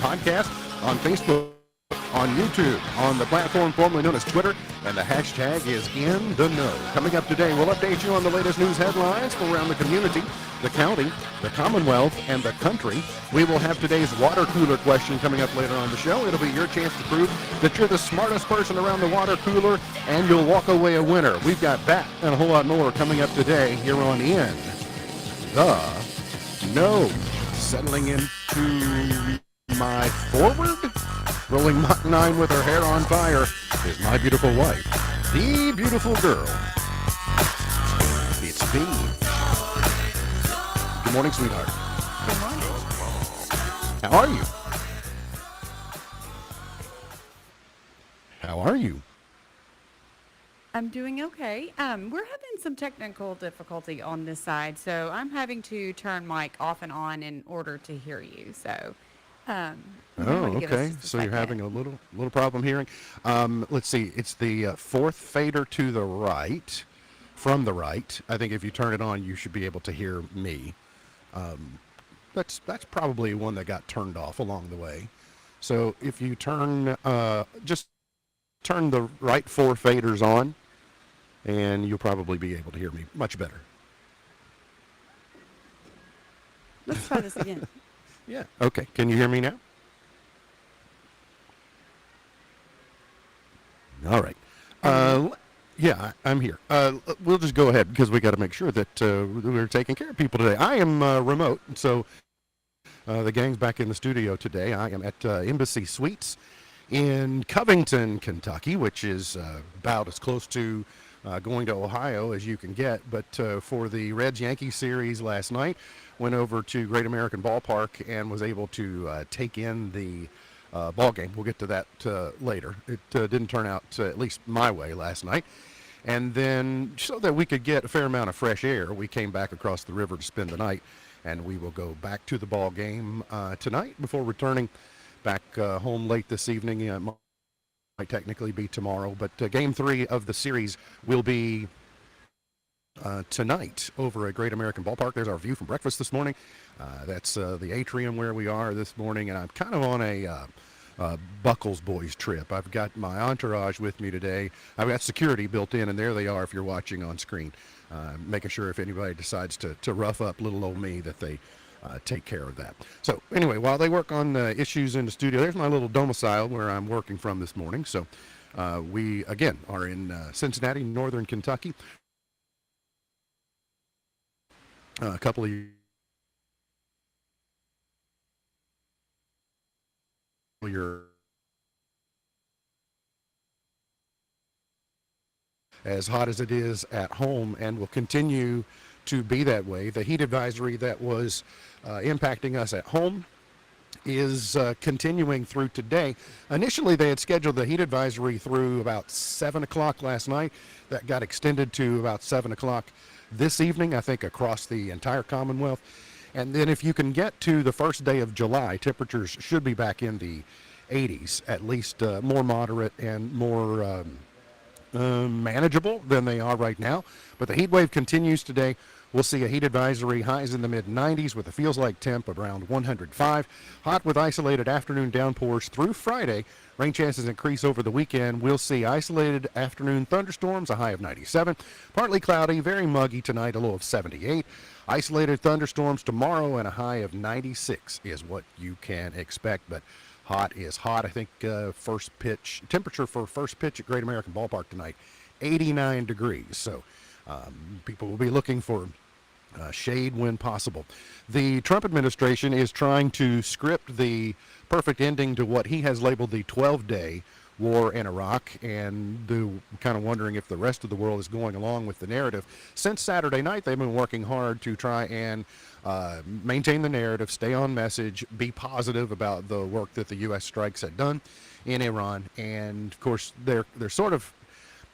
podcast on Facebook, on YouTube, on the platform formerly known as Twitter, and the hashtag is In The Know. Coming up today, we'll update you on the latest news headlines from around the community, the county, the Commonwealth, and the country. We will have today's water cooler question coming up later on the show. It'll be your chance to prove that you're the smartest person around the water cooler, and you'll walk away a winner. We've got that and a whole lot more coming up today here on In The Know. Settling into my forward, rolling Mach 9 with her hair on fire, is my beautiful wife, the beautiful girl. It's me. Good morning, sweetheart. Good morning. How are you? How are you? I'm doing okay. We're having some technical difficulty on this side, so I'm having to turn mic off and on in order to hear you. So, Oh, okay. So you're having a little problem hearing. Let's see. It's the fourth fader to the right, from the right. I think if you turn it on, you should be able to hear me. That's probably one that got turned off along the way. So if you turn, just turn the right four faders on, and you'll probably be able to hear me much better. Let's try this again. Yeah. Okay. Can you hear me now? All right. Yeah, I'm here. We'll just go ahead because we got to make sure that we're taking care of people today. I am remote, so the gang's back in the studio today. I am at Embassy Suites in Covington, Kentucky, which is about as close to going to Ohio as you can get. But for the Reds-Yankees series last night, went over to Great American Ballpark and was able to take in the ball game. We'll get to that later. It didn't turn out at least my way last night. And then so that we could get a fair amount of fresh air, we came back across the river to spend the night, and we will go back to the ball game tonight before returning back home late this evening. It might technically be tomorrow, but game 3 of the series will be tonight over at Great American Ballpark. There's our view from breakfast this morning. That's the atrium where we are this morning, and I'm kind of on a Buckles Boys trip. I've got my entourage with me today. I've got security built in, and there they are if you're watching on screen, making sure if anybody decides to rough up little old me that they take care of that. So anyway, while they work on issues in the studio, there's my little domicile where I'm working from this morning. So we, again, are in Cincinnati, northern Kentucky. A couple of as hot as it is at home, and will continue to be that way. The heat advisory that was impacting us at home is continuing through today. Initially, they had scheduled the heat advisory through about 7 o'clock last night. That got extended to about 7 o'clock this evening, I think, across the entire Commonwealth. And then if you can get to the first day of July, temperatures should be back in the 80s, at least more moderate and more manageable than they are right now. But the heat wave continues today. We'll see a heat advisory, highs in the mid-90s with a feels-like temp around 105. Hot with isolated afternoon downpours through Friday. Rain chances increase over the weekend. We'll see isolated afternoon thunderstorms, a high of 97. Partly cloudy, very muggy tonight, a low of 78. Isolated thunderstorms tomorrow and a high of 96 is what you can expect. But hot is hot. I think first pitch, temperature for first pitch at Great American Ballpark tonight, 89 degrees. So people will be looking for shade when possible. The Trump administration is trying to script the perfect ending to what he has labeled the 12-day war in Iraq, and kind of wondering if the rest of the world is going along with the narrative. Since Saturday night, they've been working hard to try and maintain the narrative, stay on message, be positive about the work that the U.S. strikes had done in Iran. And, of course, they're sort of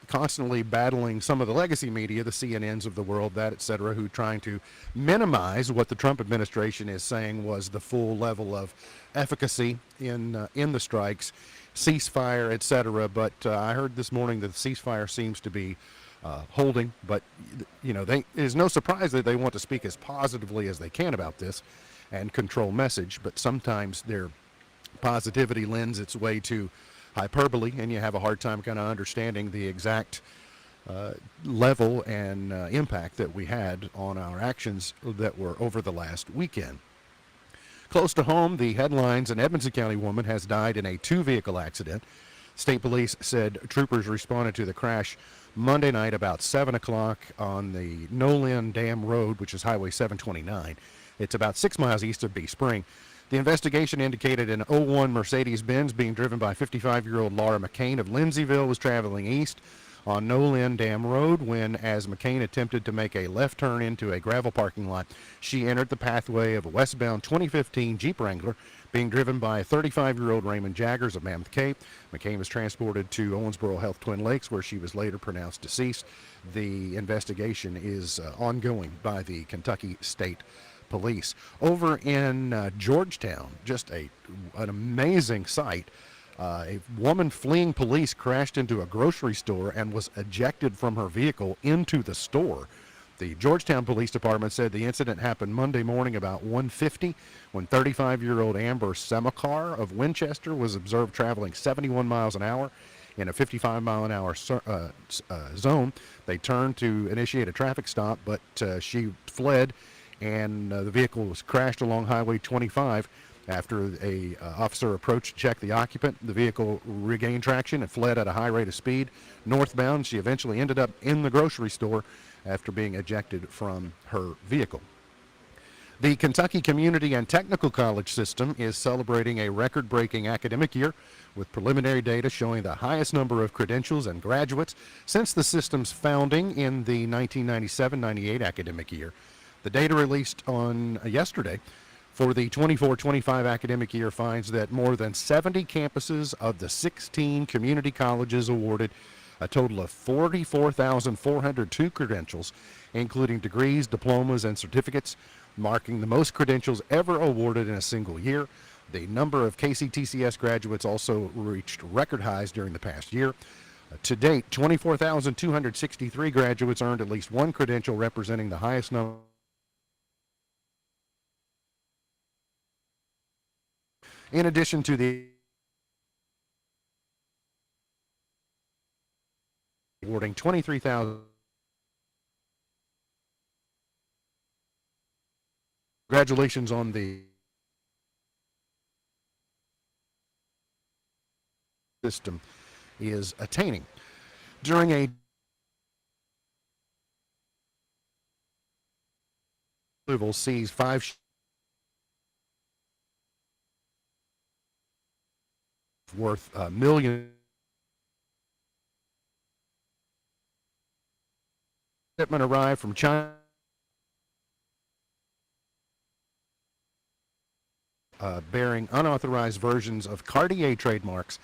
constantly battling some of the legacy media, the CNNs of the world, that, et cetera, who trying to minimize what the Trump administration is saying was the full level of efficacy in the strikes, ceasefire, et cetera. But I heard this morning that the ceasefire seems to be holding. But, you know, it is no surprise that they want to speak as positively as they can about this and control message. But sometimes their positivity lends its way to hyperbole, and you have a hard time kind of understanding the exact level and impact that we had on our actions that were over the last weekend. Close to home, the headlines: an Edmonson County woman has died in a two-vehicle accident. State police said troopers responded to the crash Monday night about 7 o'clock on the Nolin Dam Road, which is Highway 729. It's about 6 miles east of Bee Spring. The investigation indicated an '01 Mercedes-Benz being driven by 55-year-old Laura McCain of Lindsayville was traveling east on Nolin Dam Road when, as McCain attempted to make a left turn into a gravel parking lot, she entered the pathway of a westbound 2015 Jeep Wrangler being driven by 35-year-old Raymond Jaggers of Mammoth Cape. McCain was transported to Owensboro Health Twin Lakes, where she was later pronounced deceased. The investigation is ongoing by the Kentucky State Police. Over in Georgetown, just an amazing sight. A woman fleeing police crashed into a grocery store and was ejected from her vehicle into the store. The Georgetown Police Department said the incident happened Monday morning about 1:50 when 35-year-old Amber Semakar of Winchester was observed traveling 71 miles an hour in a 55-mile-an-hour zone. They turned to initiate a traffic stop, but she fled, and the vehicle was crashed along Highway 25. After a officer approached to check the occupant, the vehicle regained traction and fled at a high rate of speed northbound. She eventually ended up in the grocery store after being ejected from her vehicle. The Kentucky Community and Technical College system is celebrating a record-breaking academic year with preliminary data showing the highest number of credentials and graduates since the system's founding in the 1997-98 academic year. The data released on yesterday for the 24-25 academic year finds that more than 70 campuses of the 16 community colleges awarded a total of 44,402 credentials, including degrees, diplomas, and certificates, marking the most credentials ever awarded in a single year. The number of KCTCS graduates also reached record highs during the past year. To date, 24,263 graduates earned at least one credential, representing the highest number. In addition to the awarding 23,000 congratulations on the system is attaining. During a Louisville sees 5 worth a million shipment arrived from China, bearing unauthorized versions of Cartier trademarks.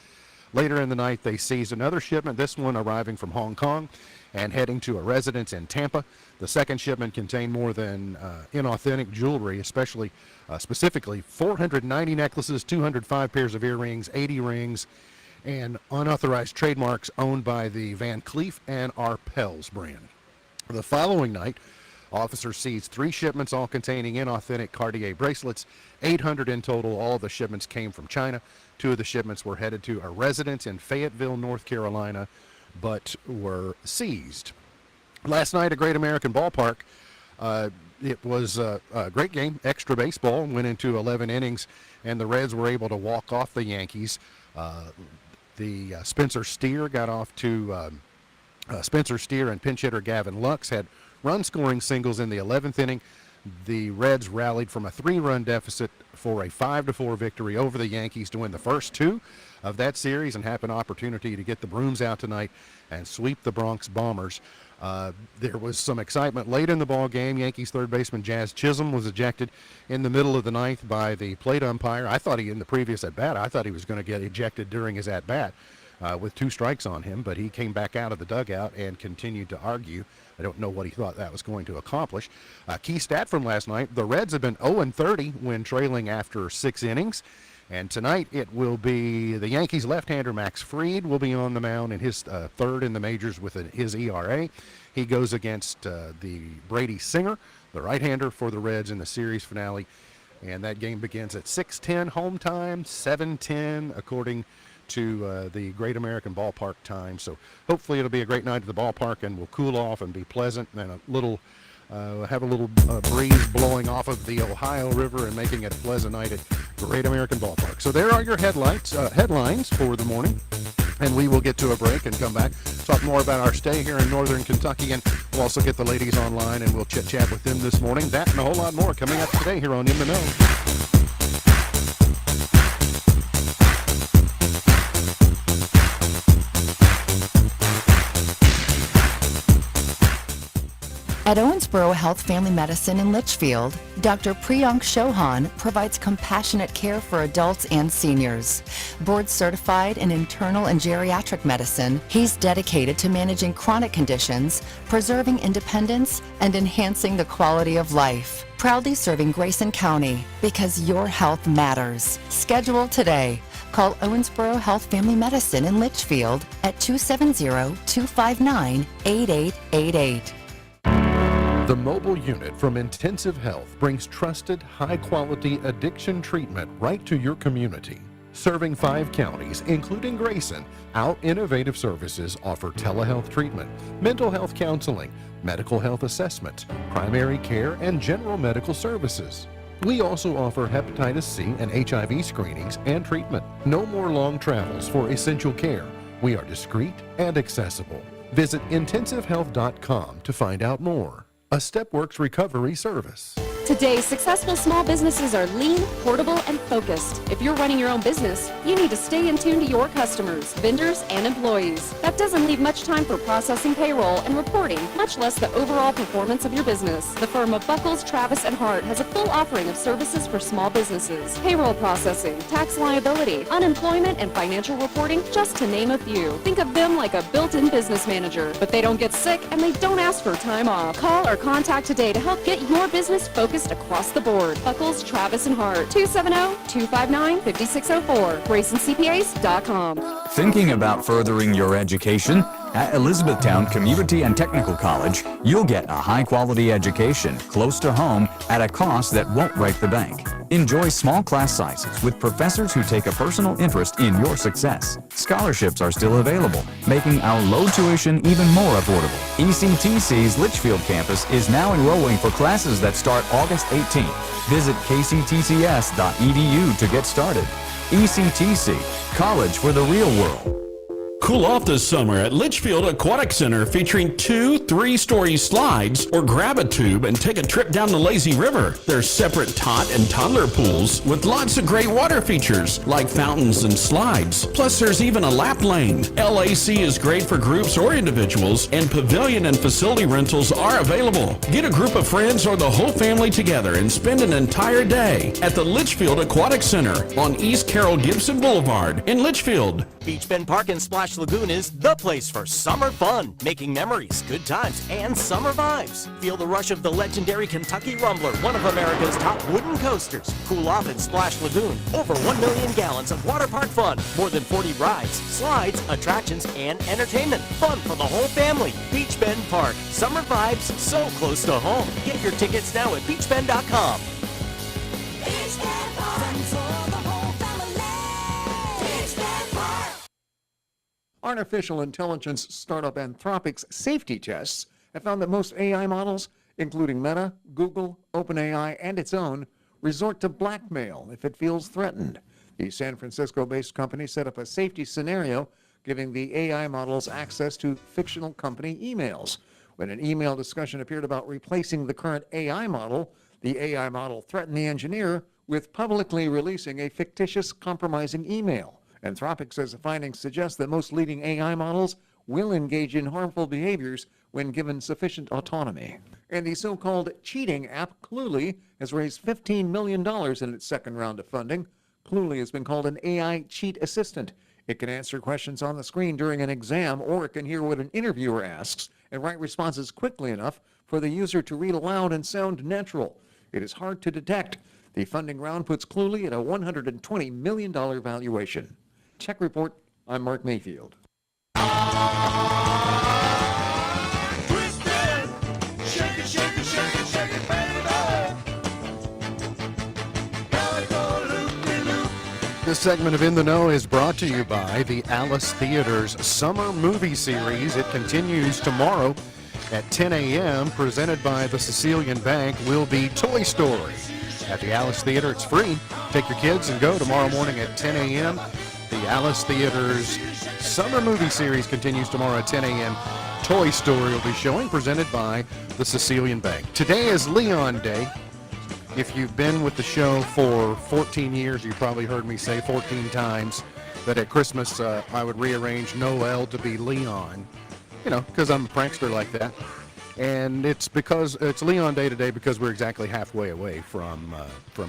Later in the night, they seized another shipment, this one arriving from Hong Kong and heading to a residence in Tampa. The second shipment contained more than inauthentic jewelry, specifically 490 necklaces, 205 pairs of earrings, 80 rings, and unauthorized trademarks owned by the Van Cleef and Arpels brand. The following night, officers seized 3 shipments, all containing inauthentic Cartier bracelets, 800 in total. All the shipments came from China. 2 of the shipments were headed to a residence in Fayetteville, North Carolina, but were seized. Last night at Great American Ballpark, it was a great game. Extra baseball went into 11 innings, and the Reds were able to walk off the Yankees. Spencer Steer got off to Spencer Steer and pinch hitter Gavin Lux had run-scoring singles in the 11th inning. The Reds rallied from a 3-run deficit for a 5-4 victory over the Yankees to win the first 2 of that series and have an opportunity to get the brooms out tonight and sweep the Bronx Bombers. There was some excitement late in the ball game. Yankees third baseman Jazz Chisholm was ejected in the middle of the ninth by the plate umpire. I thought in the previous at-bat, I thought he was going to get ejected during his at-bat with 2 strikes on him, but he came back out of the dugout and continued to argue. I don't know what he thought that was going to accomplish. Key stat from last night, the Reds have been 0-30 when trailing after 6 innings. And tonight it will be the Yankees left-hander Max Fried will be on the mound in his 3rd in the majors with his ERA. He goes against the Brady Singer, the right-hander for the Reds in the series finale. And that game begins at 6:10 home time, 7:10 according to the Great American Ballpark time. So hopefully it'll be a great night at the ballpark, and we'll cool off and be pleasant, and have a little breeze blowing off of the Ohio River and making it a pleasant night at Great American Ballpark. So there are your headlines for the morning, and we will get to a break and come back, talk more about our stay here in Northern Kentucky, and we'll also get the ladies online and we'll chit-chat with them this morning. That and a whole lot more coming up today here on In the Know. At Owensboro Health Family Medicine in Litchfield, Dr. Priyank Chauhan provides compassionate care for adults and seniors. Board certified in internal and geriatric medicine, he's dedicated to managing chronic conditions, preserving independence, and enhancing the quality of life. Proudly serving Grayson County, because your health matters. Schedule today. Call Owensboro Health Family Medicine in Litchfield at 270-259-8888. The mobile unit from Intensive Health brings trusted, high-quality addiction treatment right to your community. Serving 5 counties, including Grayson, our innovative services offer telehealth treatment, mental health counseling, medical health assessment, primary care, and general medical services. We also offer hepatitis C and HIV screenings and treatment. No more long travels for essential care. We are discreet and accessible. Visit intensivehealth.com to find out more. A StepWorks recovery service. Today, successful small businesses are lean, portable, and focused. If you're running your own business, you need to stay in tune to your customers, vendors, and employees. That doesn't leave much time for processing payroll and reporting, much less the overall performance of your business. The firm of Buckles, Travis, and Hart has a full offering of services for small businesses. Payroll processing, tax liability, unemployment, and financial reporting, just to name a few. Think of them like a built-in business manager, but they don't get sick and they don't ask for time off. Call or contact today to help get your business focused across the board. Buckles, Travis, and Hart, 270-259-5604, GraysonCPAs.com. Thinking about furthering your education? At Elizabethtown Community and Technical College, you'll get a high-quality education close to home at a cost that won't break the bank. Enjoy small class sizes with professors who take a personal interest in your success. Scholarships are still available, making our low tuition even more affordable. ECTC's Litchfield campus is now enrolling for classes that start August 18th. Visit kctcs.edu to get started. ECTC, college for the real world. Cool off this summer at Litchfield Aquatic Center, featuring 2 3-story slides, or grab a tube and take a trip down the lazy river. There's separate tot and toddler pools with lots of great water features like fountains and slides. Plus there's even a lap lane. LAC is great for groups or individuals, and pavilion and facility rentals are available. Get a group of friends or the whole family together and spend an entire day at the Litchfield Aquatic Center on East Carroll Gibson Boulevard in Litchfield. Beach Bend Park and Splash Lagoon is the place for summer fun, making memories, good times, and summer vibes. Feel the rush of the legendary Kentucky Rumbler, one of America's top wooden coasters. Cool off in Splash Lagoon. Over 1 million gallons of water park fun. More than 40 rides, slides, attractions, and entertainment. Fun for the whole family. Beach Bend Park. Summer vibes so close to home. Get your tickets now at beachbend.com. Beach Bend Park. Fun for the whole family. Beach Bend Park. Artificial intelligence startup Anthropic's safety tests have found that most AI models, including Meta, Google, OpenAI, and its own, resort to blackmail if it feels threatened. The San Francisco-based company set up a safety scenario giving the AI models access to fictional company emails. When an email discussion appeared about replacing the current AI model, the AI model threatened the engineer with publicly releasing a fictitious compromising email. Anthropic says the findings suggest that most leading AI models will engage in harmful behaviors when given sufficient autonomy. And the so-called cheating app Cluely has raised $15 million in its second round of funding. Cluely has been called an AI cheat assistant. It can answer questions on the screen during an exam, or it can hear what an interviewer asks and write responses quickly enough for the user to read aloud and sound natural. It is hard to detect. The funding round puts Cluely at a $120 million valuation. Check Report, I'm Mark Mayfield. This segment of In the Know is brought to you by the Alice Theater's Summer Movie Series. It continues tomorrow at 10 a.m. Presented by the Sicilian Bank will be Toy Story. At the Alice Theater, it's free. Take your kids and go tomorrow morning at 10 a.m. The Alice Theater's Summer Movie Series continues tomorrow at 10 a.m. Toy Story will be showing, presented by the Sicilian Bank. Today is Leon Day. If you've been with the show for 14 years, you probably heard me say 14 times that at Christmas I would rearrange Noel to be Leon, because I'm a prankster like that. And it's because it's Leon Day today because we're exactly halfway away from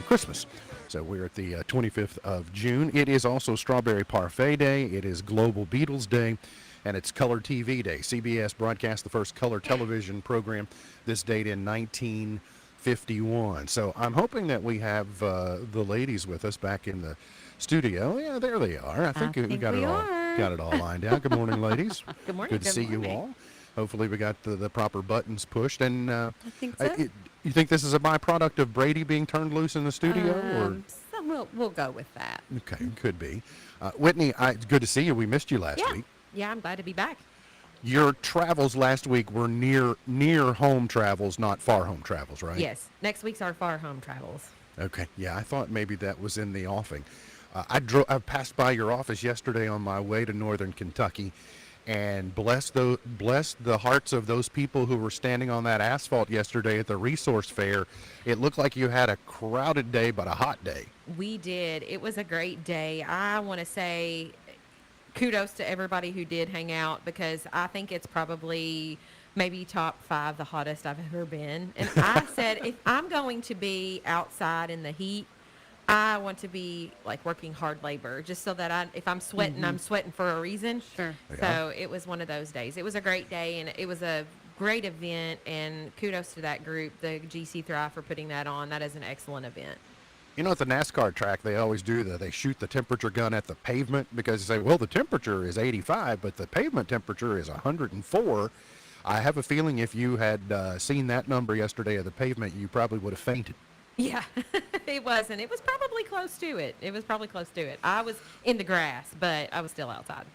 Christmas. So we're at the 25th of June. It is also Strawberry Parfait Day. It is Global Beatles Day. And it's Color TV Day. CBS broadcast the first color television program this date in 1951. So I'm hoping that we have the ladies with us back in the studio. Yeah, there they are. I think we got it all lined out. Good morning, ladies. Good morning. Good to see you all. Hopefully we got the proper buttons pushed. And I think so. You think this is a byproduct of Brady being turned loose in the studio? Or We'll go with that. Okay, could be. Whitney, good to see you. We missed you last week. Yeah, I'm glad to be back. Your travels last week were near home travels, not far home travels, right? Yes. Next week's our far home travels. Okay. Yeah, I thought maybe that was in the offing. I passed by your office yesterday on my way to Northern Kentucky, and bless the hearts of those people who were standing on that asphalt yesterday at the resource fair. It looked like you had a crowded day, but a hot day. We did. It was a great day. I want to say kudos to everybody who did hang out, because I think it's probably maybe top 5 the hottest I've ever been. And I said, if I'm going to be outside in the heat, I want to be like working hard labor, just so that if I'm sweating, I'm sweating for a reason. Sure. So it was one of those days. It was a great day, and it was a great event, and kudos to that group, the GC Thrive, for putting that on. That is an excellent event. At the NASCAR track, they always do that. They shoot the temperature gun at the pavement because they say, well, the temperature is 85, but the pavement temperature is 104. I have a feeling if you had seen that number yesterday at the pavement, you probably would have fainted. Yeah, it wasn't. It was probably close to it. I was in the grass, but I was still outside.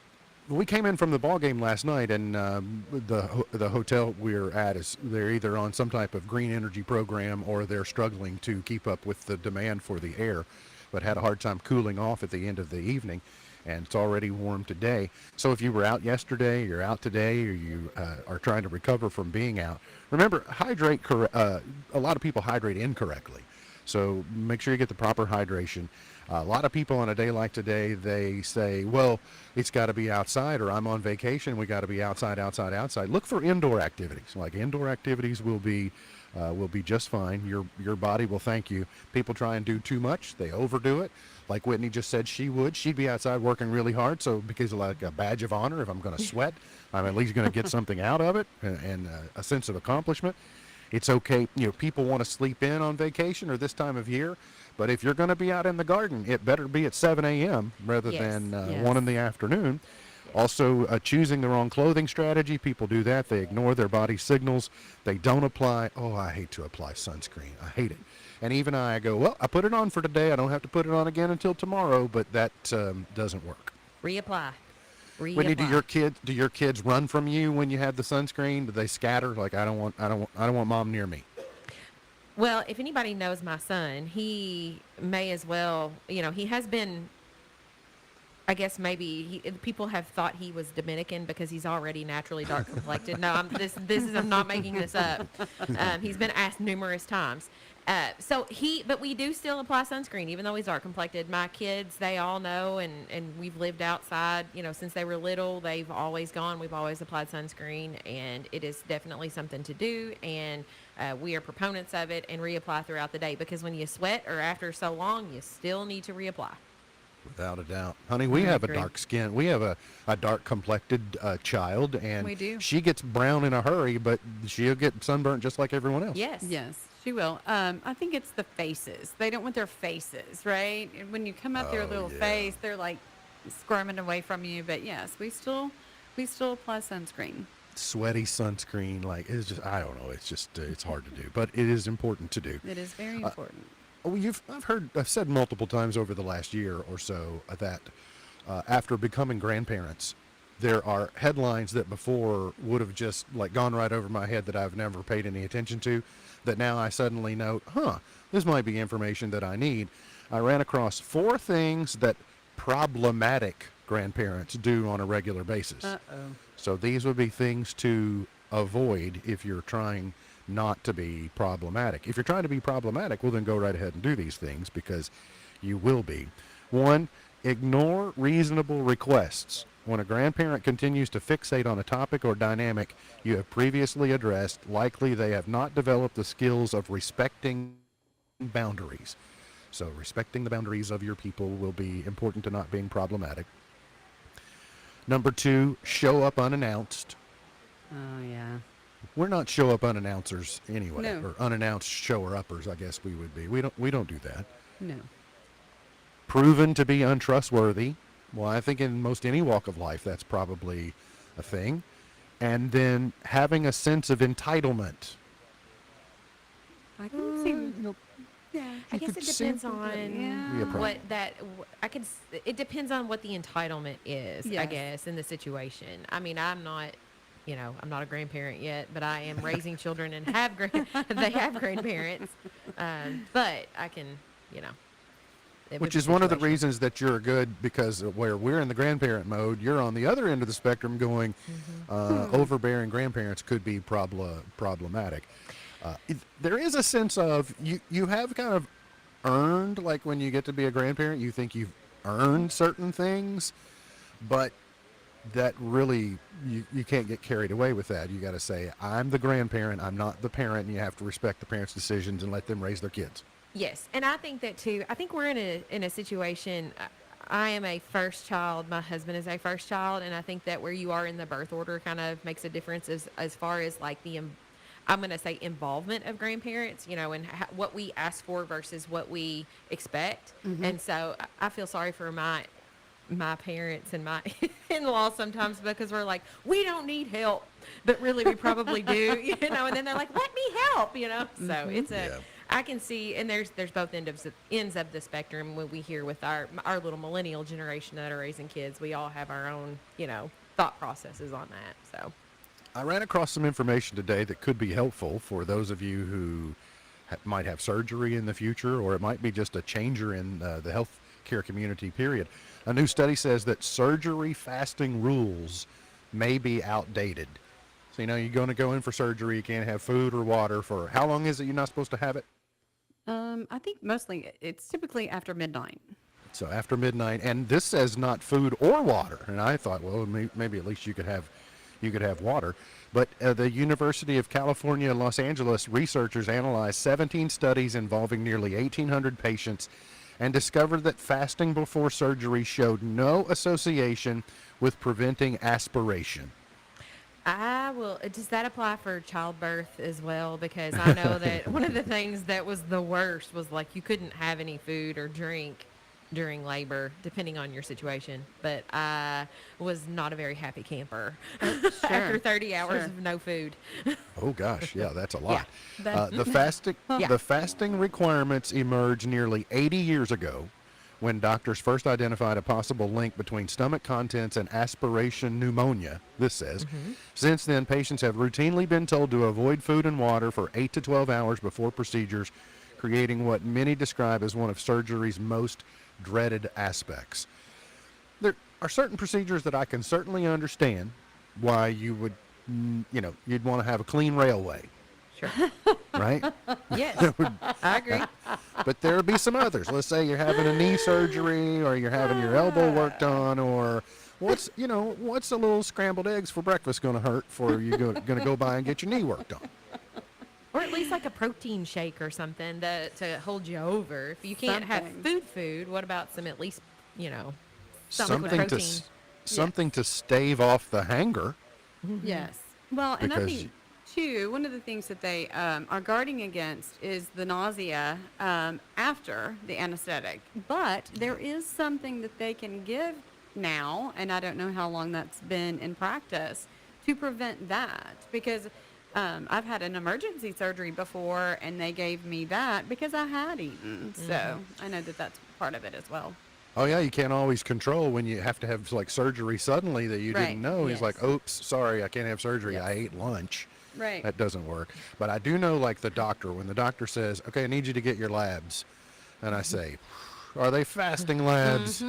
We came in from the ball game last night, and the hotel we're at they're either on some type of green energy program or they're struggling to keep up with the demand for the air, but had a hard time cooling off at the end of the evening, and it's already warm today. So if you were out yesterday, you're out today, or you are trying to recover from being out, remember, hydrate. A lot of people hydrate incorrectly, so make sure you get the proper hydration. A lot of people on a day like today, they say, well, it's got to be outside, or I'm on vacation, we got to be outside. Look for indoor activities. Like indoor activities will be just fine. Your body will thank you. People try and do too much. They overdo it. Like Whitney just said she would. She'd be outside working really hard. So because of like a badge of honor, if I'm going to sweat, I'm at least going to get something out of it and a sense of accomplishment. It's okay. People want to sleep in on vacation or this time of year. But if you're going to be out in the garden, it better be at 7 a.m. rather than 1 in the afternoon. Yes. Also, choosing the wrong clothing strategy. People do that. They ignore their body signals. They don't apply. Oh, I hate to apply sunscreen. I hate it. And even I go, well, I put it on for today. I don't have to put it on again until tomorrow. But that doesn't work. Reapply. Whitney, do your kids run from you when you have the sunscreen? Do they scatter? Like, I don't want mom near me. Well, if anybody knows my son, he may as well, he has been, I guess maybe people have thought he was Dominican because he's already naturally dark complected. No, I'm not making this up. He's been asked numerous times. But we do still apply sunscreen, even though he's dark complected. My kids, they all know, and we've lived outside, since they were little. We've always applied sunscreen, and it is definitely something to do, and we are proponents of it, and reapply throughout the day, because when you sweat or after so long, you still need to reapply. Without a doubt. Honey, we have a dark skin. We have a dark complected child, and we do. She gets brown in a hurry, but she'll get sunburnt just like everyone else. Yes, she will. I think it's the faces. They don't want their faces, right? When you come up their little face, they're like squirming away from you. But yes, we still apply sunscreen. Sweaty sunscreen, like it's just, I don't know. It's just it's hard to do, but it is important to do. It is very important. I've said multiple times over the last year or so that after becoming grandparents, there are headlines that before would have just like gone right over my head that I've never paid any attention to, that now I suddenly note, this might be information that I need. I ran across 4 things that problematic grandparents do on a regular basis. So these would be things to avoid if you're trying not to be problematic. If you're trying to be problematic, well, then go right ahead and do these things because you will be. 1, ignore reasonable requests. When a grandparent continues to fixate on a topic or dynamic you have previously addressed, likely they have not developed the skills of respecting boundaries. So respecting the boundaries of your people will be important to not being problematic. Number 2, show up unannounced. Oh, yeah. We're not show up unannouncers anyway, No. or unannounced shower-uppers, I guess we would be. We don't do that. No. Proven to be untrustworthy. Well, I think in most any walk of life, that's probably a thing. And then having a sense of entitlement. I can see. Yeah. I guess it depends on Be a problem. it depends on what the entitlement is, I Yes. guess, in the situation. I mean, I'm not a grandparent yet, but I am raising children and they have grandparents. But I can, it would Which be is one of the situational. reasons that you're good, because where we're in the grandparent mode, you're on the other end of the spectrum going, overbearing grandparents could be problematic. There is a sense of, you have kind of earned, like when you get to be a grandparent, you think you've earned certain things, but that really, you can't get carried away with that. You got to say, I'm the grandparent, I'm not the parent, and you have to respect the parents' decisions and let them raise their kids. Yes, and I think that too. I think we're in a situation. I am a first child. My husband is a first child, and I think that where you are in the birth order kind of makes a difference as far as like I'm going to say involvement of grandparents, and what we ask for versus what we expect. And so I feel sorry for my parents and my in-laws sometimes because we're like, we don't need help, but really we probably do, and then they're like, let me help, So it's I can see, and there's both ends of the spectrum. When we hear with our little millennial generation that are raising kids, we all have our own, thought processes on that. So I ran across some information today that could be helpful for those of you who might have surgery in the future, or it might be just a changer in the health care community, period. A new study says that surgery fasting rules may be outdated. So, you're going to go in for surgery, you can't have food or water for, how long is it you're not supposed to have it? I think mostly it's typically after midnight. So after midnight, and this says not food or water. And I thought, well, maybe at least you could have water. But the University of California, Los Angeles researchers analyzed 17 studies involving nearly 1,800 patients and discovered that fasting before surgery showed no association with preventing aspiration. Does that apply for childbirth as well? Because I know that one of the things that was the worst was like you couldn't have any food or drink during labor, depending on your situation. But I was not a very happy camper after 30 hours of no food. Oh gosh, yeah, that's a lot. Yeah. The fasting requirements emerged nearly 80 years ago when doctors first identified a possible link between stomach contents and aspiration pneumonia, this says. Since then, patients have routinely been told to avoid food and water for 8 to 12 hours before procedures, creating what many describe as one of surgery's most dreaded aspects. There are certain procedures that I can certainly understand why you would, you'd want to have a clean railway. Sure. Right? Yes, I agree. But there would be some others. Let's say you're having a knee surgery, or you're having your elbow worked on, or what's a little scrambled eggs for breakfast going to hurt for you going to go by and get your knee worked on? Or at least like a protein shake or something to hold you over. If you can't have food, what about some at least, some protein? Something to stave off the hanger. Yes. Well, and I Because- think, too, one of the things that they are guarding against is the nausea after the anesthetic. But there is something that they can give now, and I don't know how long that's been in practice, to prevent that. Because I've had an emergency surgery before, and they gave me that because I had eaten. So I know that that's part of it as well. Oh yeah, you can't always control when you have to have like surgery suddenly that you Right, didn't know. He's like, yes. oops, sorry, I can't have surgery. Yes. I ate lunch. Right. That doesn't work. But I do know, like the doctor, when the doctor says, okay, I need you to get your labs. And I say, are they fasting labs?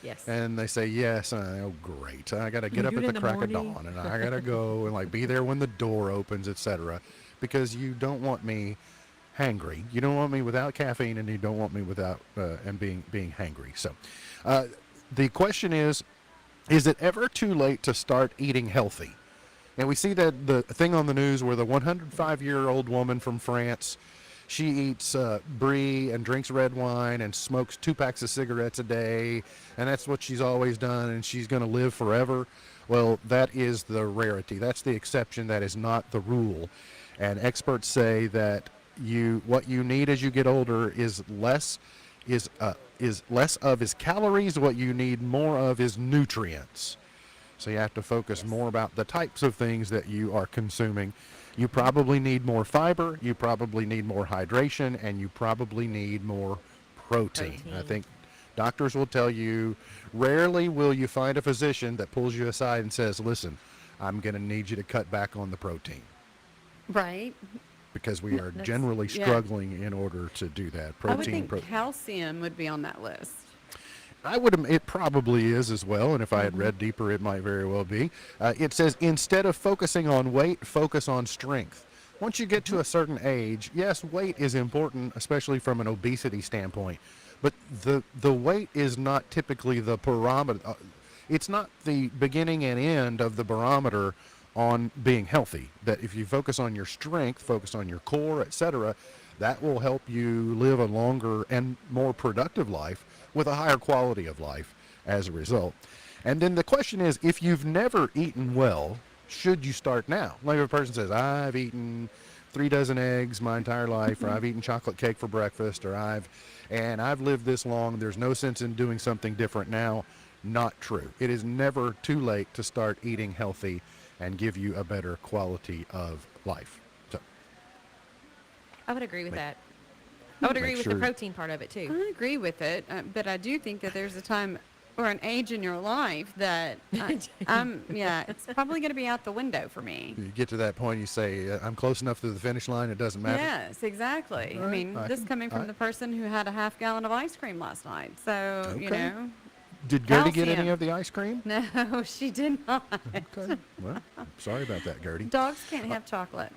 Yes. And they say, yes. And oh, great. I got to get up do at it the in the crack of morning. dawn and I got to go and like be there when the door opens, etc. Because you don't want me hangry. You don't want me without caffeine and you don't want me without, and being hangry. So, the question is it ever too late to start eating healthy? And we see that the thing on the news where the 105-year-old woman from France, she eats brie and drinks red wine and smokes 2 packs of cigarettes a day, and that's what she's always done, and she's going to live forever. Well, that is the rarity. That's the exception. That is not the rule. And experts say that what you need as you get older is less of is calories. What you need more of is nutrients. So you have to focus more about the types of things that you are consuming. You probably need more fiber, you probably need more hydration, and you probably need more protein. I think doctors will tell you, rarely will you find a physician that pulls you aside and says, listen, I'm going to need you to cut back on the protein. Right. Because we are That's- generally yeah. struggling in order to do that. I would Protein, think calcium would be on that list. it probably is as well, and if I had read deeper, it might very well be. It says, instead of focusing on weight, focus on strength. Once you get to a certain age, yes, weight is important, especially from an obesity standpoint, but the weight is not typically the barometer. It's not the beginning and end of the barometer on being healthy. That if you focus on your strength, focus on your core, etc., that will help you live a longer and more productive life with a higher quality of life as a result. And then the question is, if you've never eaten well, should you start now? Like if a person says, I've eaten 3 dozen eggs my entire life, or I've eaten chocolate cake for breakfast, or I've lived this long, there's no sense in doing something different now. Not true. It is never too late to start eating healthy and give you a better quality of life. So I would agree with that. I would agree with the sure- protein part of it too. I agree with it, but I do think that there's a time or an age in your life that it's probably going to be out the window for me. you get to that point, you say, I'm close enough to the finish line, it doesn't matter. Yes, exactly. I All right, mean, I this can- coming from the person who had a half gallon of ice cream last night. So, you Okay. know, Did Gertie get any Calcium. of the ice cream? no, she did not. Okay. Well, sorry about that, Gertie. Dogs can't have chocolate.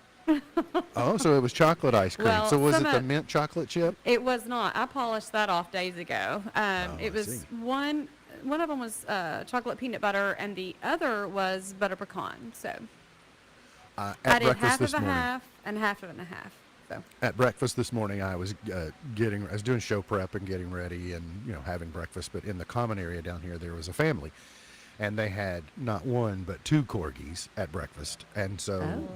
Oh, so it was chocolate ice cream. Well, So was it some the of- mint chocolate chip? It was not. I polished that off days ago. It I was see. one of them was chocolate peanut butter, and the other was butter pecan. So At I did breakfast half this of a morning. half and half of a half. So At breakfast this morning, I was I was doing show prep and getting ready and having breakfast. But in the common area down here, there was a family, and they had not one but 2 corgis at breakfast, and so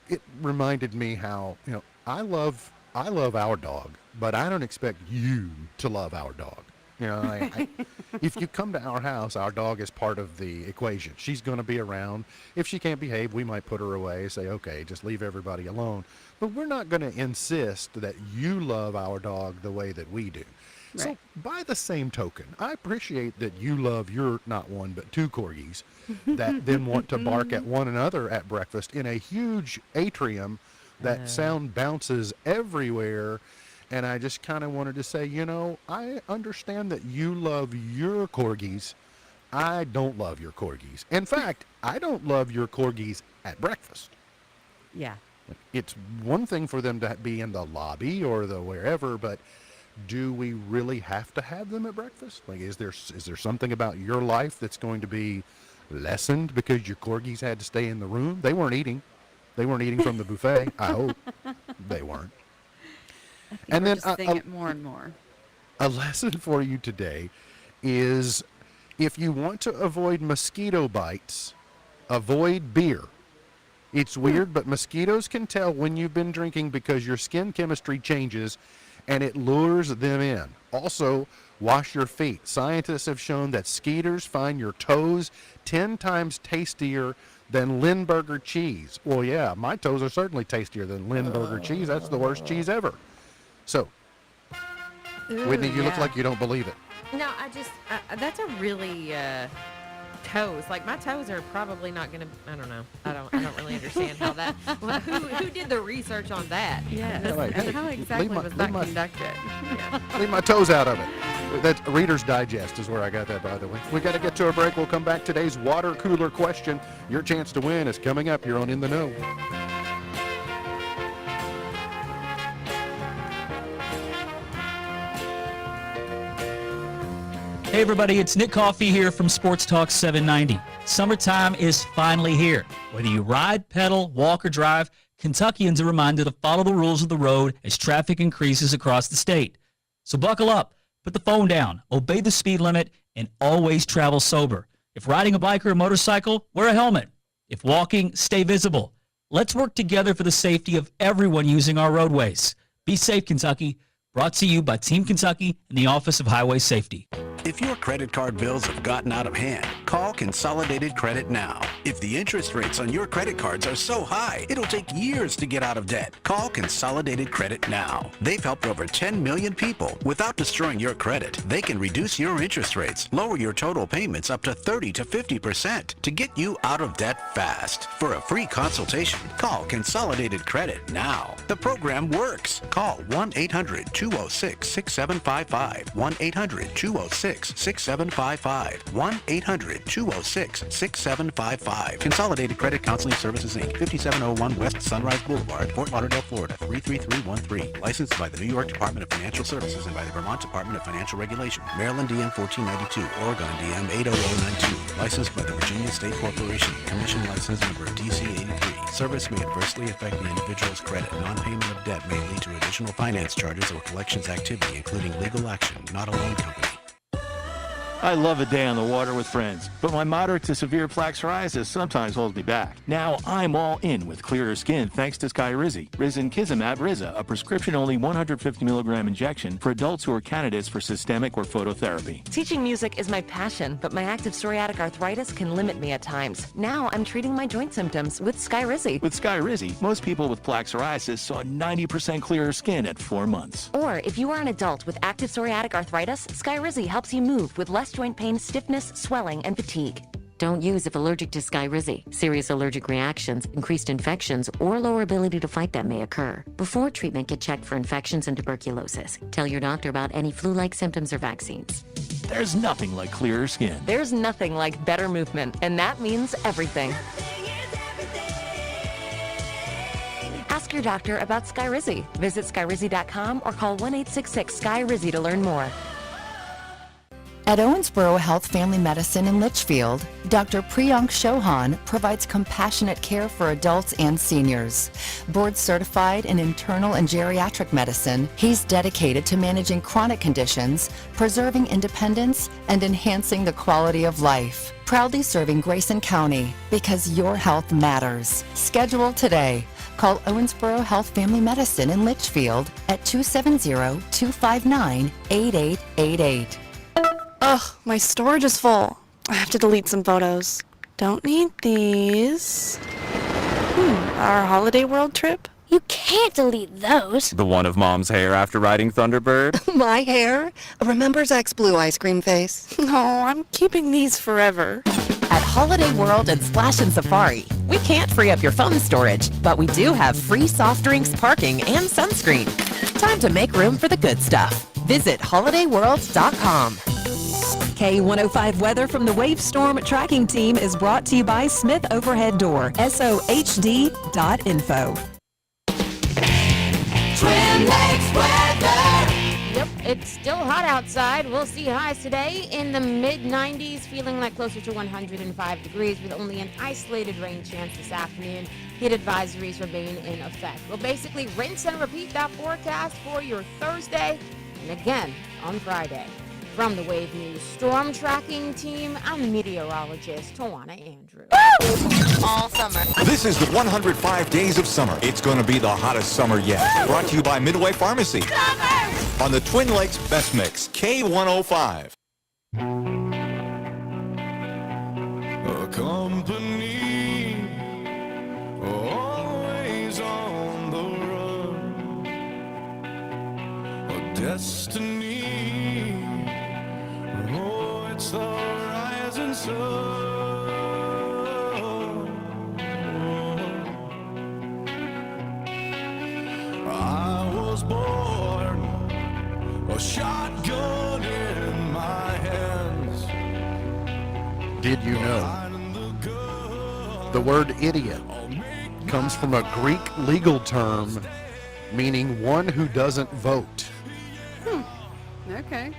it reminded me how I love our dog, but I don't expect you to love our dog. If you come to our house, our dog is part of the equation. She's going to be around. If she can't behave, we might put her away, say, okay, just leave everybody alone. But we're not going to insist that you love our dog the way that we do. So Right. by the same token, I appreciate that you love your not one but 2 corgis that then want to bark at one another at breakfast in a huge atrium that sound bounces everywhere. And I just kind of wanted to say, I understand that you love your corgis. I don't love your corgis. In fact, I don't love your corgis at breakfast. yeah, It's one thing for them to be in the lobby or the wherever, but do we really have to have them at breakfast? Like, is there something about your life that's going to be lessened because your corgis had to stay in the room? They weren't eating. They weren't eating from the buffet. I hope they weren't. And we're then just seeing it more and more. a lesson for you today is, if you want to avoid mosquito bites, avoid beer. It's weird, but mosquitoes can tell when you've been drinking because your skin chemistry changes and it lures them in. Also, wash your feet. Scientists have shown that skeeters find your toes 10 times tastier than Lindbergh cheese. Well, yeah, my toes are certainly tastier than Lindbergh cheese. That's the worst cheese ever. So, Whitney, you look yeah. like you don't believe it. No, that's a really toes. Like my toes are probably not gonna. I don't know. I don't really understand how that. Well, who did the research on that? Yes. Yeah, like, And hey, how exactly my- was leave that my- conducted? Yeah. Leave my toes out of it. That's Reader's Digest is where I got that, by the way. We got to get to a break. We'll come back. Today's water cooler question. Your chance to win is coming up. You're on In the Know. Hey everybody, it's Nick Coffey here from Sports Talk 790. Summertime is finally here. Whether you ride, pedal, walk, or drive, Kentuckians are reminded to follow the rules of the road as traffic increases across the state. So buckle up, put the phone down, obey the speed limit, and always travel sober. If riding a bike or a motorcycle, wear a helmet. If walking, stay visible. Let's work together for the safety of everyone using our roadways. Be safe, Kentucky. Brought to you by Team Kentucky and the Office of Highway Safety. If your credit card bills have gotten out of hand, call Consolidated Credit now. If the interest rates on your credit cards are so high, it'll take years to get out of debt. Call Consolidated Credit now. They've helped over 10 million people without destroying your credit. They can reduce your interest rates, lower your total payments up to 30 to 50% to get you out of debt fast. For a free consultation, call Consolidated Credit now. The program works. Call 1-800-206-6755. 1-800-206-6755. 1-800-206-6755. Consolidated Credit Counseling Services, Inc., 5701 West Sunrise Boulevard, Fort Lauderdale, Florida, 33313. Licensed by the New York Department of Financial Services and by the Vermont Department of Financial Regulation. Maryland DM 1492, Oregon DM 80092. Licensed by the Virginia State Corporation. Commission license number DC 83. Service may adversely affect the individual's credit. Non-payment of debt may lead to additional finance charges or collections activity, including legal action, not a loan company. I love a day on the water with friends, but my moderate to severe plaque psoriasis sometimes holds me back. Now I'm all in with clearer skin thanks to Skyrizi. Risankizumab Riza, a prescription-only 150 milligram injection for adults who are candidates for systemic or phototherapy. Teaching music is my passion, but my active psoriatic arthritis can limit me at times. Now I'm treating my joint symptoms with Skyrizi. With Skyrizi, most people with plaque psoriasis saw 90% clearer skin at 4 months. Or if you are an adult with active psoriatic arthritis, Skyrizi helps you move with less joint pain, stiffness, swelling, and fatigue. Don't use if allergic to Skyrizi. Serious allergic reactions, increased infections, or lower ability to fight them may occur. Before treatment, get checked for infections and tuberculosis. Tell your doctor about any flu-like symptoms or vaccines. There's nothing like clearer skin. There's nothing like better movement, and that means everything. Ask your doctor about Skyrizi. Visit Skyrizi.com or call 1-866-SKY-RIZZI to learn more. At Owensboro Health Family Medicine in Litchfield, Dr. Priyank Chauhan provides compassionate care for adults and seniors. Board certified in internal and geriatric medicine, he's dedicated to managing chronic conditions, preserving independence, and enhancing the quality of life. Proudly serving Grayson County because your health matters. Schedule today. Call Owensboro Health Family Medicine in Litchfield at 270-259-8888. Ugh, my storage is full. I have to delete some photos. Don't need these. Our holiday world trip? You can't delete those. The one of Mom's hair after riding Thunderbird? My hair? Remember Zach's blue ice cream face? No, I'm keeping these forever. At Holiday World and Splash and Safari, we can't free up your phone storage, but we do have free soft drinks, parking, and sunscreen. Time to make room for the good stuff. Visit holidayworld.com. K105 weather from the Wave Storm Tracking Team is brought to you by Smith Overhead Door, SOHD.info. Twin Lakes weather. Yep, it's still hot outside. We'll see highs today in the mid-90s, feeling like closer to 105 degrees with only an isolated rain chance this afternoon. Heat advisories remain in effect. We'll basically rinse and repeat that forecast for your Thursday and again on Friday. From the Wave News Storm Tracking Team, I'm meteorologist Tawana Andrews. All summer. This is the 105 Days of Summer. It's going to be the hottest summer yet. Brought to you by Midway Pharmacy. Summer! On the Twin Lakes Best Mix, K105. A company I was born, a shotgun in my hands. Did you know the word idiot comes from a Greek legal term meaning one who doesn't vote? Okay.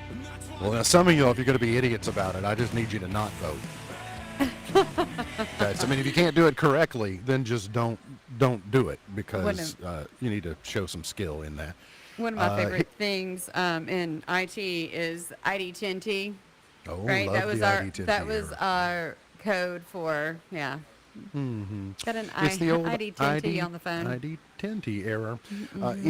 Well, now some of you, if you're going to be idiots about it, I just need you to not vote. I mean, if you can't do it correctly, then just don't do it, because you need to show some skill in that. One of my favorite things in IT is ID10T. Oh, right? love That was the our ID10T that was our code for Mm-hmm. Got an It's the old ID10T on the phone. ID10T error. Mhm.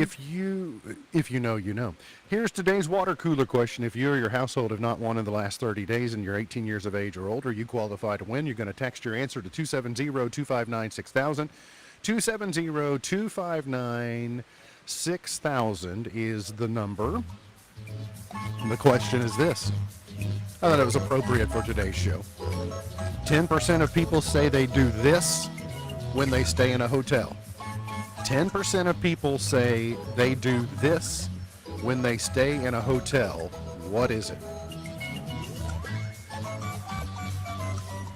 If you know, you know. Here's today's water cooler question. If you or your household have not won in the last 30 days and you're 18 years of age or older, you qualify to win. You're going to text your answer to 270-259-6000. 270-259-6000 is the number. And the question is this. I thought it was appropriate for today's show. 10% of people say they do this when they stay in a hotel. 10% of people say they do this when they stay in a hotel. What is it?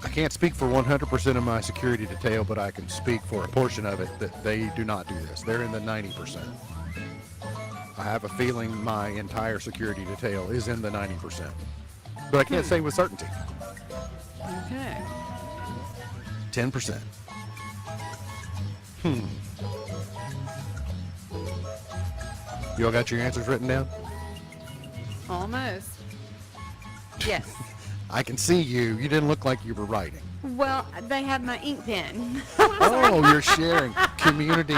I can't speak for 100% of my security detail, but I can speak for a portion of it that they do not do this. They're in the 90%. I have a feeling my entire security detail is in the 90%. But I can't say with certainty. Okay. 10%. You all got your answers written down? Almost. Yes. I can see you. You didn't look like you were writing. Well, they have my ink pen. Oh, you're sharing community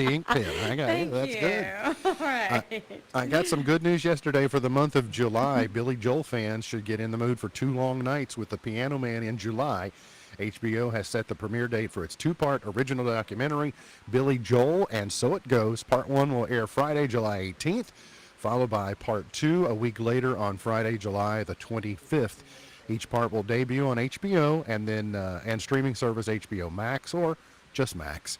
ink pen. I got Thank you. That's you. good. All right. I got some good news yesterday for the month of July. Billy Joel fans should get in the mood for 2 long nights with The Piano Man in July. HBO has set the premiere date for its 2-part original documentary, Billy Joel and So It Goes. Part 1 will air Friday, July 18th, followed by Part 2 a week later on Friday, July the 25th. Each part will debut on HBO and then and streaming service HBO Max or just Max.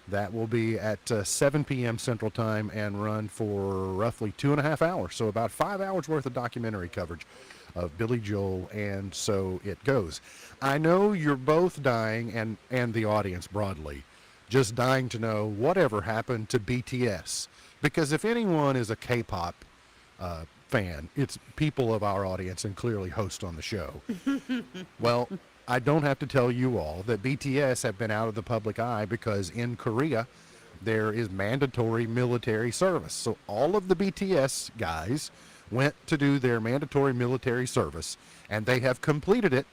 That will be at 7 p.m. Central Time and run for roughly 2.5 hours. So about 5 hours worth of documentary coverage of Billy Joel and So It Goes. I know you're both dying, and the audience broadly, just dying to know whatever happened to BTS. Because if anyone is a K-pop fan, it's people of our audience and clearly host on the show. Well, I don't have to tell you all that BTS have been out of the public eye because in Korea there is mandatory military service. So all of the BTS guys went to do their mandatory military service, and they have completed it,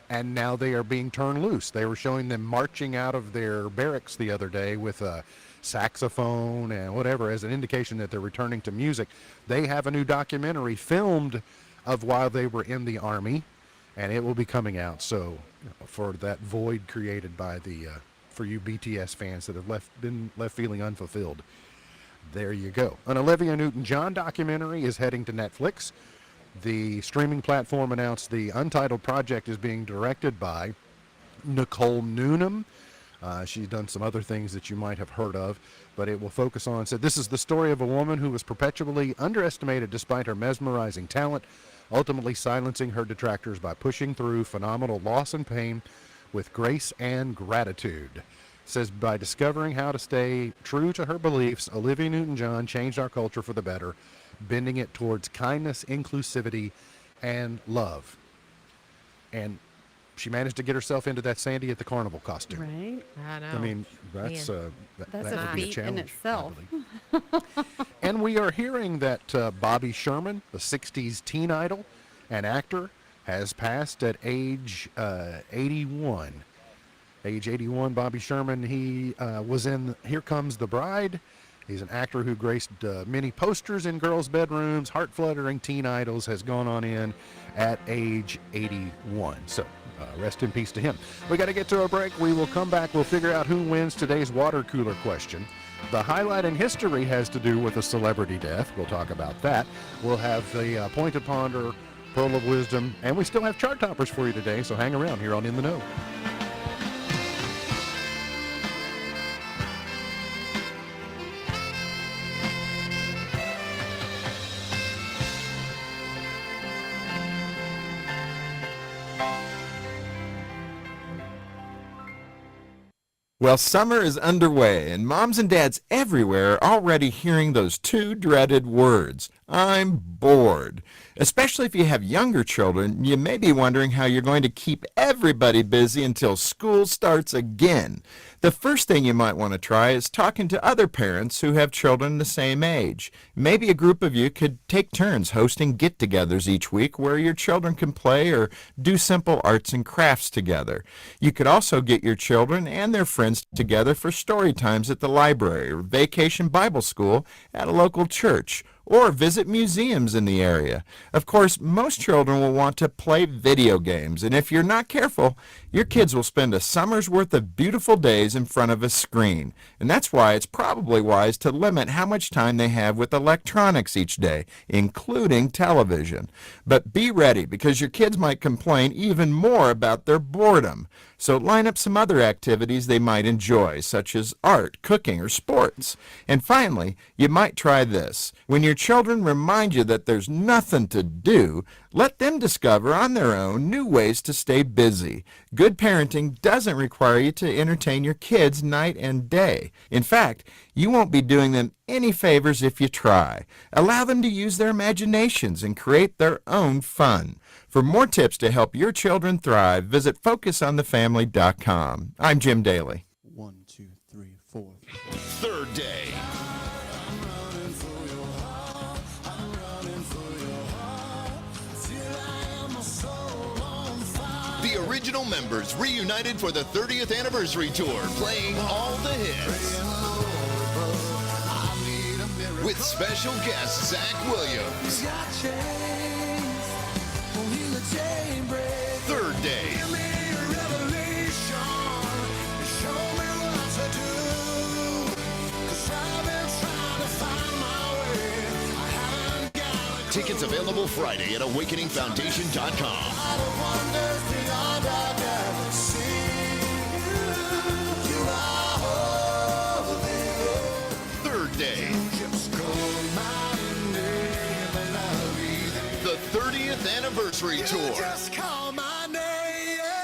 and now they are being turned loose. They were showing them marching out of their barracks the other day with a saxophone and whatever as an indication that they're returning to music. They have a new documentary filmed of while they were in the army, and it will be coming out. So for that void created by the for you BTS fans that have been left feeling unfulfilled, there you go. An Olivia Newton-John documentary is heading to Netflix. The streaming platform announced the untitled project is being directed by Nicole Newnham. She's done some other things that you might have heard of, but it will focus on, said, this is the story of a woman who was perpetually underestimated despite her mesmerizing talent, ultimately silencing her detractors by pushing through phenomenal loss and pain with grace and gratitude. Says, by discovering how to stay true to her beliefs, Olivia Newton-John changed our culture for the better, bending it towards kindness, inclusivity, and love. And she managed to get herself into that Sandy at the Carnival costume. Right. I know. I mean, that's Man. That's that a would be a feat in challenge. itself. And we are hearing that Bobby Sherman, the 60s teen idol and actor, has passed at age 81. Age 81, Bobby Sherman, he was in Here Comes the Bride. He's an actor who graced many posters in girls' bedrooms, heart-fluttering teen idols, has gone on in at age 81. So rest in peace to him. We got to get to a break. We will come back. We'll figure out who wins today's water cooler question. The highlight in history has to do with a celebrity death. We'll talk about that. We'll have the Pointed Ponder pearl of wisdom, and we still have chart toppers for you today, so hang around here on In the Know. Well, summer is underway, and moms and dads everywhere are already hearing those two dreaded words. I'm bored. Especially if you have younger children, you may be wondering how you're going to keep everybody busy until school starts again. The first thing you might want to try is talking to other parents who have children the same age. Maybe a group of you could take turns hosting get-togethers each week where your children can play or do simple arts and crafts together. You could also get your children and their friends together for story times at the library or vacation Bible school at a local church, or visit museums in the area. Of course, most children will want to play video games, and if you're not careful, your kids will spend a summer's worth of beautiful days in front of a screen. And that's why it's probably wise to limit how much time they have with electronics each day, including television. But be ready, because your kids might complain even more about their boredom. So line up some other activities they might enjoy, such as art, cooking, or sports. And finally, you might try this. When your children remind you that there's nothing to do, let them discover on their own new ways to stay busy. Good parenting doesn't require you to entertain your kids night and day. In fact, you won't be doing them any favors if you try. Allow them to use their imaginations and create their own fun. For more tips to help your children thrive, visit FocusOnTheFamily.com. I'm Jim Daly. 1, 2, 3, 4. Third day. The original members reunited for the 30th anniversary tour, playing all the hits. With special guest Zach Williams. Third day. Tickets available Friday at AwakeningFoundation.com. Third day. The 30th anniversary tour.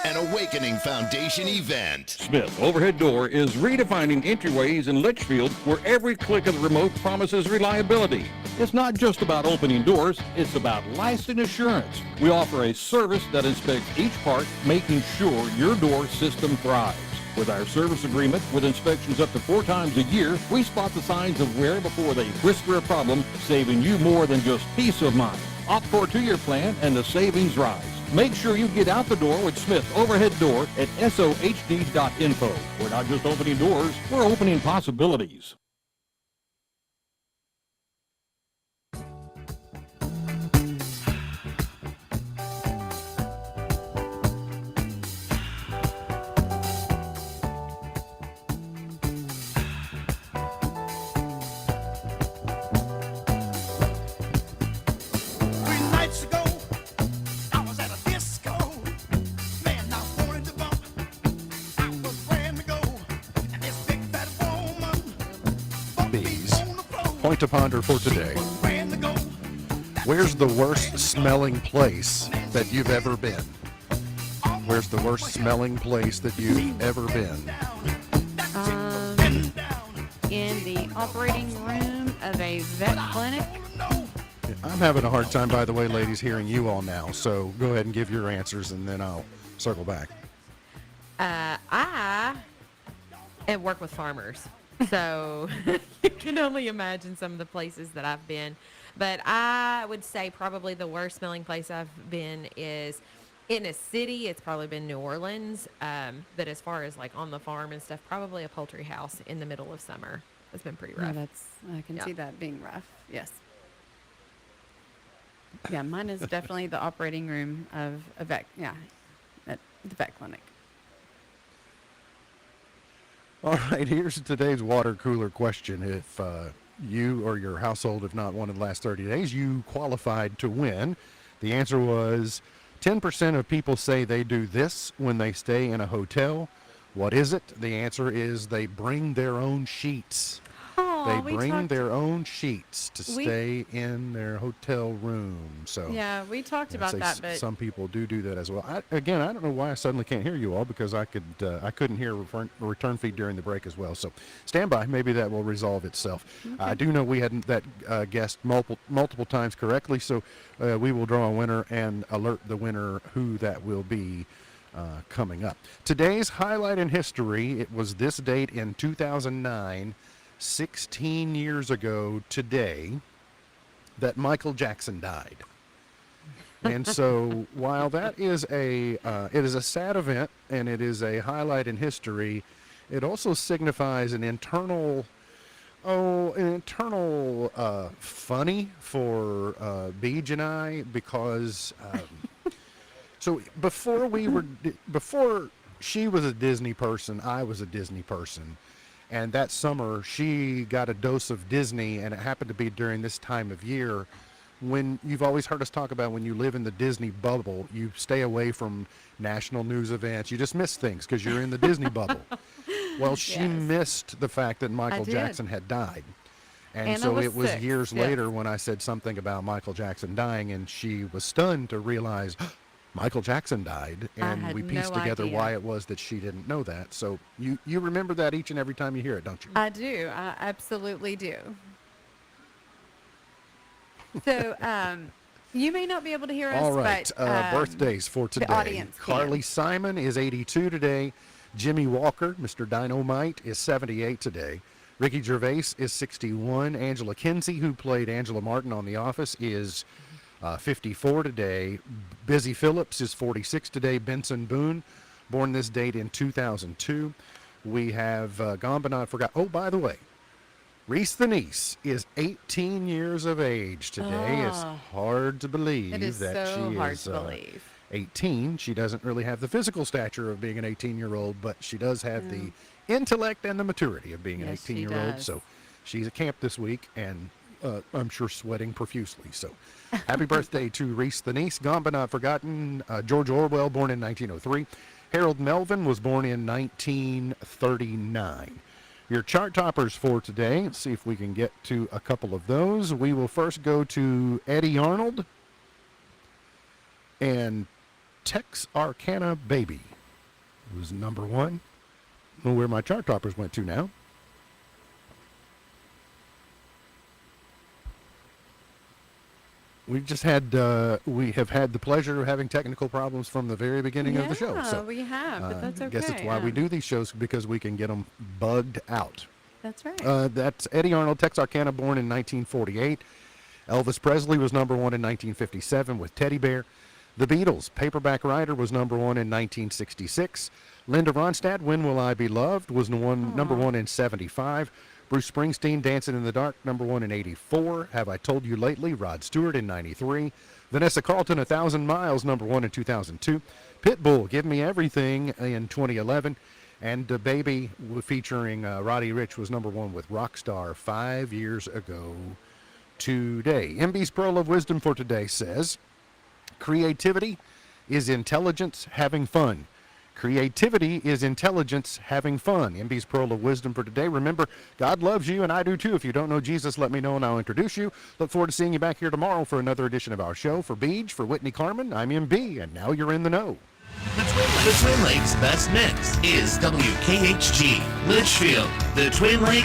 An Awakening Foundation event. Smith Overhead Door is redefining entryways in Litchfield, where every click of the remote promises reliability. It's not just about opening doors, it's about license assurance. We offer a service that inspects each part, making sure your door system thrives. With our service agreement, with inspections up to 4 times a year, we spot the signs of wear before they whisper a problem, saving you more than just peace of mind. Opt for a 2-year plan and the savings rise. Make sure you get out the door with Smith Overhead Door at sohd.info. We're not just opening doors, we're opening possibilities. Point to ponder for today. Where's the worst smelling place that you've ever been? Where's the worst smelling place that you've ever been? In the operating room of a vet clinic. I'm having a hard time, by the way, ladies, hearing you all now. So go ahead and give your answers, and then I'll circle back. I work with farmers. So you can only imagine some of the places that I've been. But I would say probably the worst smelling place I've been is in a city. It's probably been New Orleans. But as far as like on the farm and stuff, probably a poultry house in the middle of summer. It's been pretty rough. Yeah, I can see that being rough. Yes. Yeah, mine is definitely the operating room of a vet. Yeah, at the vet clinic. All right, here's today's water cooler question. If you or your household have not won in the last 30 days, you qualified to win The answer was 10% of people say they do this when they stay in a hotel. What is it? The answer is they bring their own sheets. Oh, They bring their own sheets to stay in their hotel room. So Yeah, we talked about that, but some people do that as well. I don't know why I suddenly can't hear you all, because I couldn't hear return feed during the break as well. So stand by. Maybe that will resolve itself. I do know we had that guessed multiple times correctly, so we will draw a winner and alert the winner who that will be coming up. Today's highlight in history, it was this date in 2009, 16 years ago today, that Michael Jackson died. And so while that is it is a sad event and it is a highlight in history, it also signifies an internal funny for Beej and I, because so before she was a Disney person, I was a Disney person. And that summer, she got a dose of Disney, and it happened to be during this time of year when you've always heard us talk about when you live in the Disney bubble, you stay away from national news events. You just miss things because you're in the Disney bubble. Well, she missed the fact that Michael Jackson had died. And so it was years later when I said something about Michael Jackson dying, and she was stunned to realize Michael Jackson died, and we pieced together why it was that she didn't know that. So you remember that each and every time you hear it, don't you? I do. I absolutely do. So you may not be able to hear us, all right. but birthdays for today. the audience Carly can. Simon is 82 today. Jimmy Walker, Mr. Dynamite, is 78 today. Ricky Gervais is 61. Angela Kinsey, who played Angela Martin on The Office, is 54 today. Busy Phillips is 46 today. Benson Boone, born this date in 2002. We have gone but not forgot. Oh, by the way, Reese the Niece is 18 years of age today. It's hard to believe It is that so she hard is to believe. 18. She doesn't really have the physical stature of being an 18-year-old, but she does have the intellect and the maturity of being an Yes, she 18-year-old. does. So she's at camp this week, and I'm sure sweating profusely. So happy birthday to Reese the Niece. Gone but not forgotten, George Orwell, born in 1903. Harold Melvin was born in 1939. Your chart toppers for today, let's see if we can get to a couple of those. We will first go to Eddie Arnold and Texarkana Baby was number one. I don't know where my chart toppers went to now. We have had the pleasure of having technical problems from the very beginning of the show. So we have, but that's okay. I guess it's why we do these shows, because we can get them bugged out. That's right. That's Eddie Arnold, Texarkana, born in 1948. Elvis Presley was number one in 1957 with Teddy Bear. The Beatles, Paperback Writer, was number one in 1966. Linda Ronstadt, When Will I Be Loved, was number one in 75. Bruce Springsteen, Dancing in the Dark, number one in 84. Have I Told You Lately, Rod Stewart in 93. Vanessa Carlton, 1,000 Miles, number one in 2002. Pitbull, Give Me Everything in 2011. And Baby, featuring Roddy Ricch, was number one with Rockstar 5 years ago today. MB's Pearl of Wisdom for today says, creativity is intelligence having fun. Creativity is intelligence having fun. MB's Pearl of Wisdom for today. Remember, God loves you, and I do too. If you don't know Jesus, let me know, and I'll introduce you. Look forward to seeing you back here tomorrow for another edition of our show. For Beej, for Whitney Carmen, I'm MB, and now you're in the know. The Twin Lakes Best Mix is WKHG Litchfield. The Twin Lakes